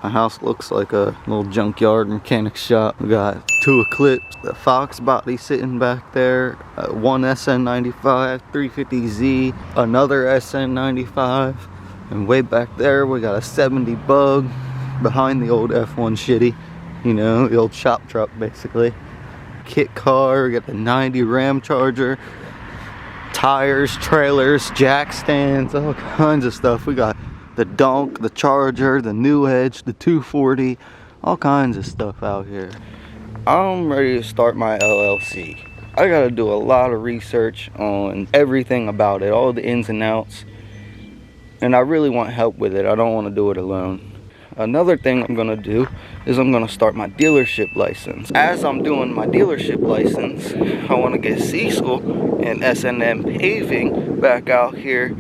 My house looks like a little junkyard mechanic shop. We got 2 Eclipse, the Fox body sitting back there, one SN95, 350Z, another SN95, and way back there we got a 70 Bug behind the old F1 shitty, you know, the old shop truck basically. Kit car, we got the 90 Ram Charger, tires, trailers, jack stands, all kinds of stuff. We got the Donk, the Charger, the New Edge, the 240, all kinds of stuff out here. I'm ready to start my LLC. I gotta do a lot of research on everything about it, all the ins and outs, and I really want help with it. I don't want to do it alone. Another thing I'm gonna do is I'm gonna start my dealership license. As I'm doing my dealership license, I want to get Cecil and S&M Paving back out here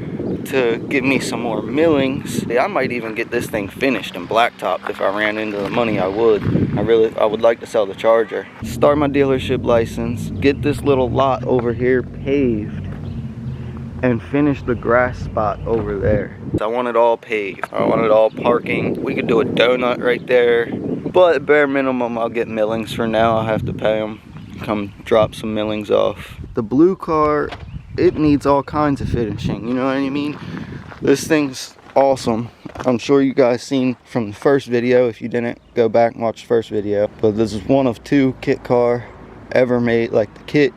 to give me some more millings. I might even get this thing finished and blacktopped. If I ran into the money, I would. I would like to sell the Charger. Start my dealership license, get this little lot over here paved, and finish the grass spot over there. I want it all paved. I want it all parking. We could do a donut right there, but bare minimum I'll get millings for now. I'll have to pay them. Come drop some millings off. The blue car, it needs all kinds of finishing, you know what I mean? This thing's awesome. I'm sure you guys seen from the first video. If you didn't, go back and watch the first video. But this is one of 2 kit car ever made. Like the kit,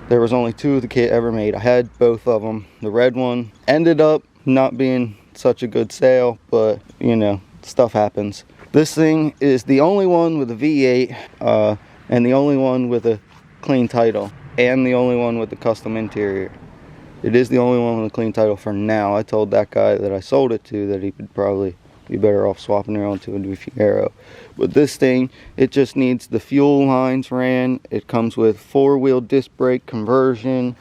there was only 2 of the kit ever made. I had both of them. The red one ended up not being such a good sale, but you know, stuff happens. This thing is the only one with a V8 and the only one with a clean title, and the only one with the custom interior. It is the only one with a clean title for now. I told that guy that I sold it to that he would probably be better off swapping it onto a new Fiero. But this thing, it just needs the fuel lines ran. It comes with 4-wheel disc brake conversion,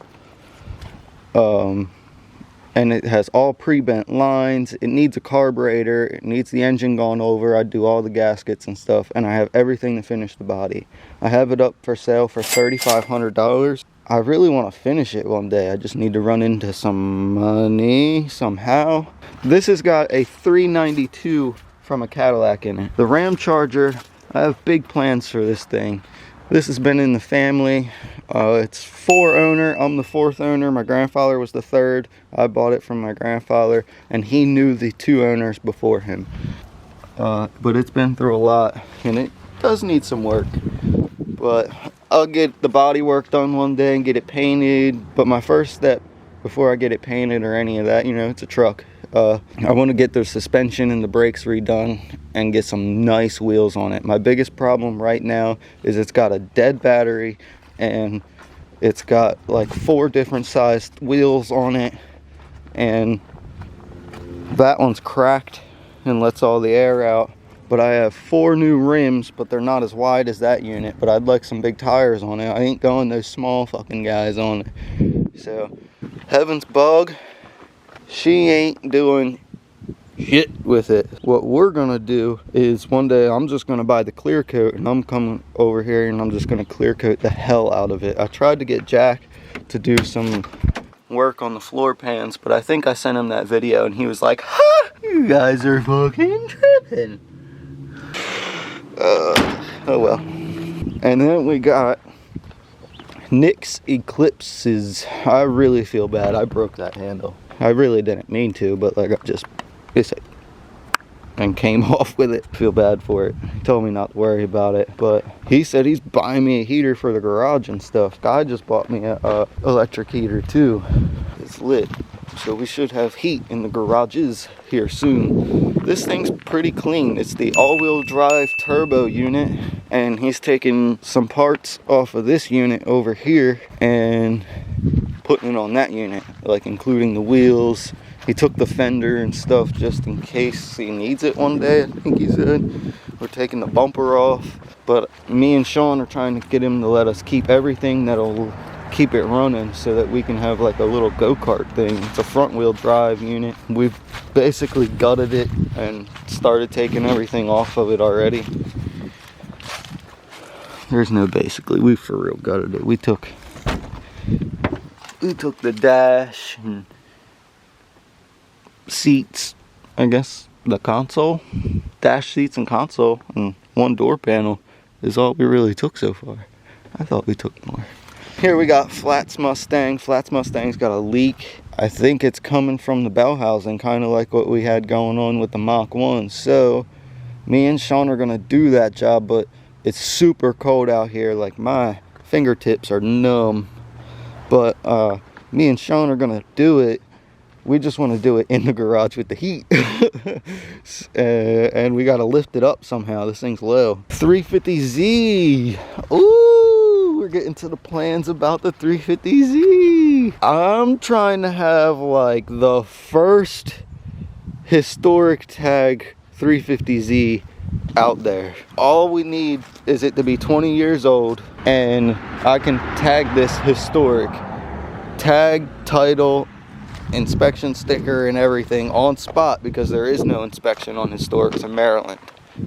and it has all pre-bent lines. It needs a carburetor. It needs the engine gone over. I do all the gaskets and stuff, and I have everything to finish the body. I have it up for sale for $3,500. I really want to finish it one day. I just need to run into some money somehow. This has got a 392 from a Cadillac in it. The Ram Charger, I have big plans for this thing. This has been in the family. It's 4 owner. I'm the 4th owner. My grandfather was the 3rd. I bought it from my grandfather, and he knew the 2 owners before him. But it's been through a lot, and it does need some work. But I'll get the body work done one day and get it painted. But my first step before I get it painted or any of that, you know, it's a truck. I want to get the suspension and the brakes redone and get some nice wheels on it. My biggest problem right now is it's got a dead battery, and it's got like 4 different sized wheels on it, and that one's cracked and lets all the air out. But I have 4 new rims, but they're not as wide as that unit. But I'd like some big tires on it. I ain't going those small fucking guys on it. So, Heaven's Bug, she ain't doing shit with it. What we're gonna do is one day I'm just gonna buy the clear coat, and I'm coming over here and I'm just gonna clear coat the hell out of it. I tried to get Jack to do some work on the floor pans, but I think I sent him that video and he was like, "Ha! You guys are fucking tripping." Oh well. And then we got Nick's Eclipses. I really feel bad. I broke that handle. I really didn't mean to, but like I just and came off with it. Feel bad for it. He told me not to worry about it, but he said he's buying me a heater for the garage and stuff. Guy just bought me a electric heater too. It's lit, so we should have heat in the garages here soon. This thing's pretty clean. It's the all-wheel drive turbo unit, and he's taking some parts off of this unit over here and putting it on that unit, like including the wheels. He took the fender and stuff just in case he needs it one day, I think he said. We're taking the bumper off, but me and Sean are trying to get him to let us keep everything that'll keep it running so that we can have like a little go-kart thing. It's a front wheel drive unit. We've basically gutted it and started taking everything off of it already. There's no basically, we for real gutted it. We took the dash and seats, I guess, the console, dash seats and console and one door panel is all we really took so far. I thought we took more. Here we got Flat's Mustang. Flat's Mustang's got a leak. I think it's coming from the bell housing, kind of like what we had going on with the Mach 1. So me and Sean are gonna do that job, but it's super cold out here. Like, my fingertips are numb. But me and Sean are gonna do it. We just want to do it in the garage with the heat. And we got to lift it up somehow. This thing's low. 350Z. Ooh, we're getting to the plans about the 350Z. I'm trying to have like the first historic tag 350Z out there. All we need is it to be 20 years old, and I can tag this historic. Tag, title, inspection sticker and everything on spot, because there is no inspection on historics in Maryland,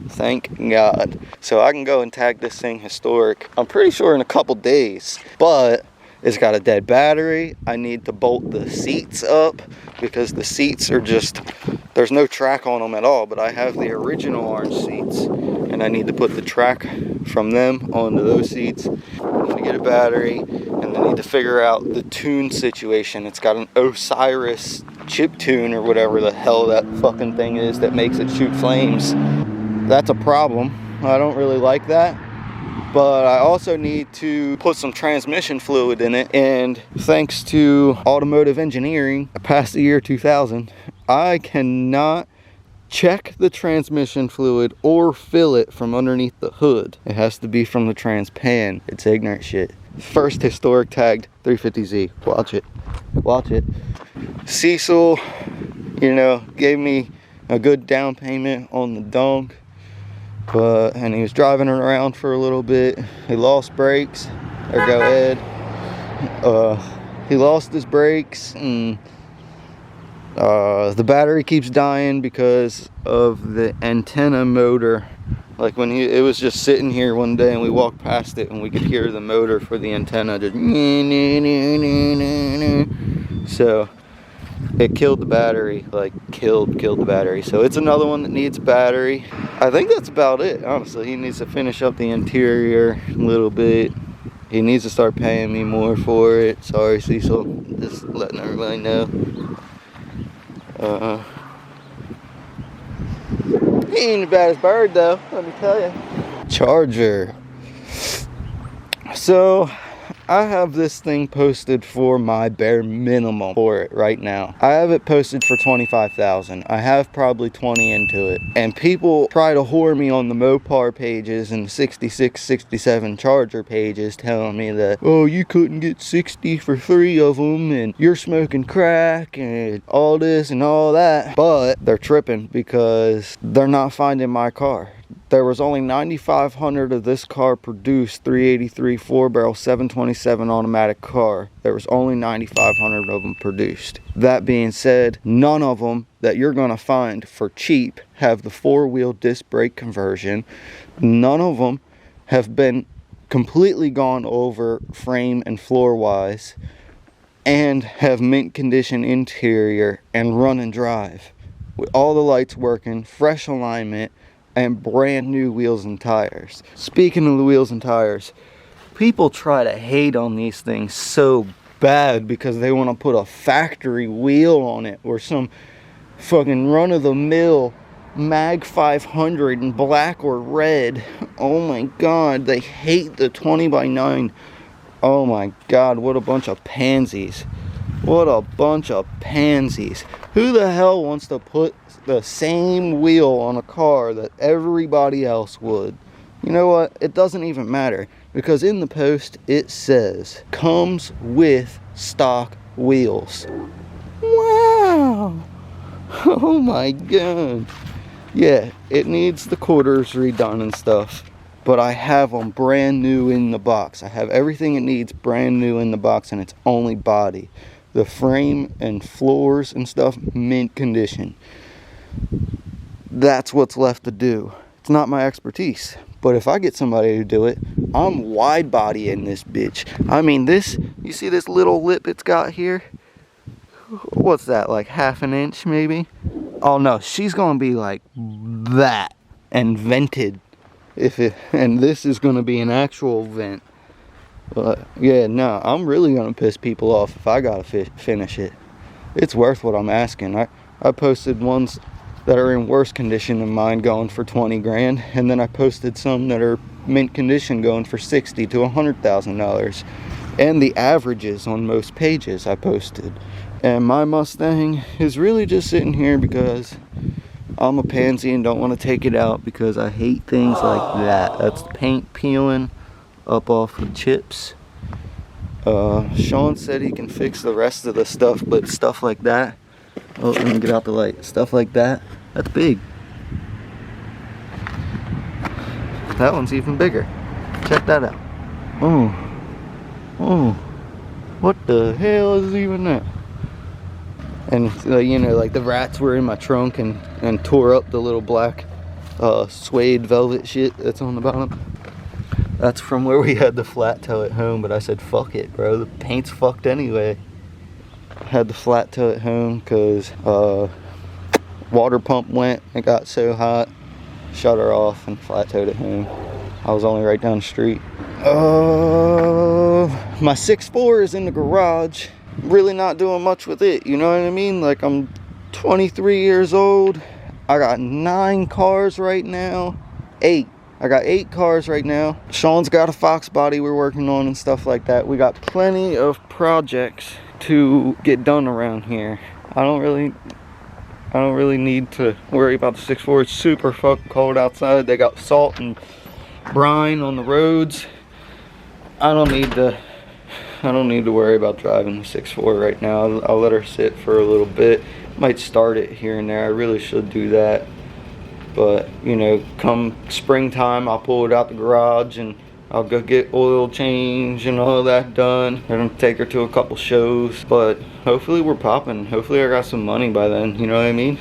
thank God. So I can go and tag this thing historic, I'm pretty sure in a couple days. But it's got a dead battery. I need to bolt the seats up because the seats are just, there's no track on them at all. But I have the original orange seats and I need to put the track from them onto those seats. I'm gonna get a battery, and I need to figure out the tune situation. It's got an Osiris chip tune or whatever the hell that fucking thing is that makes it shoot flames. That's a problem. I don't really like that. But I also need to put some transmission fluid in it, and thanks to automotive engineering past the year 2000, I cannot check the transmission fluid or fill it from underneath the hood. It has to be from the trans pan. It's ignorant shit. First historic tagged 350Z. Watch it. Watch it. Cecil, you know, gave me a good down payment on the donk. And he was driving it around for a little bit. He lost brakes. There go Ed. He lost his brakes, and the battery keeps dying because of the antenna motor. Like when it was just sitting here one day and we walked past it and we could hear the motor for the antenna just so it killed the battery, like killed the battery. So it's another one that needs a battery. I think that's about it, honestly. He needs to finish up the interior a little bit. He needs to start paying me more for it. Sorry, Cecil, just letting everybody know. He ain't the baddest bird though, let me tell you. Charger. So I have this thing posted for my bare minimum for it right now. I have it posted for $25,000. I have probably 20 into it. And people try to whore me on the Mopar pages and 66, 67 Charger pages, telling me that, oh, you couldn't get 60 for 3 of them, and you're smoking crack, and all this and all that. But they're tripping because they're not finding my car. There was only 9,500 of this car produced, 383 4-barrel 727 automatic car. There was only 9,500 of them produced. That being said, none of them that you're going to find for cheap have the 4-wheel disc brake conversion. None of them have been completely gone over frame and floor wise, and have mint condition interior and run and drive with all the lights working, fresh alignment, and brand new wheels and tires. Speaking of the wheels and tires, people try to hate on these things so bad because they want to put a factory wheel on it or some fucking run-of-the-mill Mag 500 in black or red. Oh my God, they hate the 20x9. Oh my God, what a bunch of pansies. What a bunch of pansies. Who the hell wants to put the same wheel on a car that everybody else would? You know what? It doesn't even matter, because in the post it says comes with stock wheels. Wow. Oh my God. Yeah, it needs the quarters redone and stuff, but I have them brand new in the box. I have everything it needs brand new in the box, and it's only body. The frame and floors and stuff, mint condition. That's what's left to do. It's not my expertise, but if I get somebody to do it, I'm wide body in this bitch. I mean, this, you see this little lip it's got here? What's that, like 1/2 inch maybe? Oh no, she's gonna be like that. and vented. And this is gonna be an actual vent. But yeah, no, I'm really gonna piss people off if I gotta finish it. It's worth what I'm asking. I posted ones that are in worse condition than mine going for 20 grand, and then I posted some that are mint condition going for $60,000 to $100,000, and the averages on most pages I posted. And my Mustang is really just sitting here because I'm a pansy and don't want to take it out because I hate things like that. That's the paint peeling up off the chips. Sean said he can fix the rest of the stuff, but stuff like that, oh, let me get out the light. Stuff like that, that's big. That one's even bigger. Check that out. Oh, what the hell is even that? And you know, like the rats were in my trunk and tore up the little black suede velvet shit that's on the bottom. That's from where we had the flat toe at home, but I said fuck it, bro, the paint's fucked anyway. Had the flat toe at home because water pump went, it got so hot, shut her off and flat toed at home. I was only right down the street. My 6'4" is in the garage. Really not doing much with it, you know what I mean? Like, I'm 23 years old. I got 9 cars right now. 8. I got 8 cars right now. Sean's got a Fox body we're working on and stuff like that. We got plenty of projects to get done around here. I don't really need to worry about the 6'4". It's super fucking cold outside. They got salt and brine on the roads. I don't need to worry about driving the 6'4" right now. I'll let her sit for a little bit. Might start it here and there. I really should do that. But, you know, come springtime, I'll pull it out the garage and I'll go get oil change and all that done. I'm gonna take her to a couple shows. But hopefully we're popping. Hopefully I got some money by then, you know what I mean?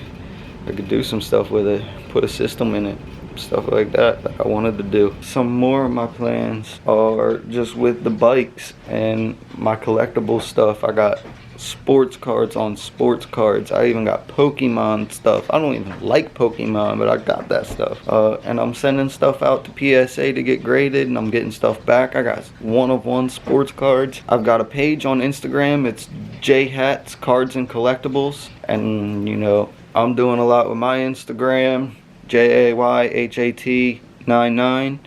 I could do some stuff with it. Put a system in it. Stuff like that I wanted to do. Some more of my plans are just with the bikes and my collectible stuff. I got sports cards on sports cards. I even got Pokemon stuff. I don't even like Pokemon, but I got that stuff. And I'm sending stuff out to PSA to get graded, and I'm getting stuff back. I got 1-of-1 sports cards. I've got a page on Instagram. It's JHats Cards and Collectibles, and you know, I'm doing a lot with my Instagram. JAYHAT99.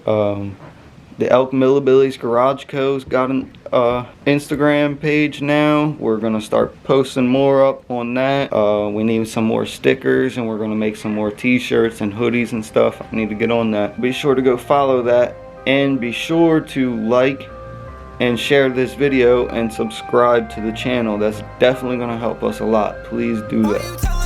The Elkmillabillys Garage Co.'s got an Instagram page now. We're gonna start posting more up on that. We need some more stickers, and we're gonna make some more t-shirts and hoodies and stuff. I need to get on that. Be sure to go follow that, and be sure to like and share this video and subscribe to the channel. That's definitely gonna help us a lot. Please do that.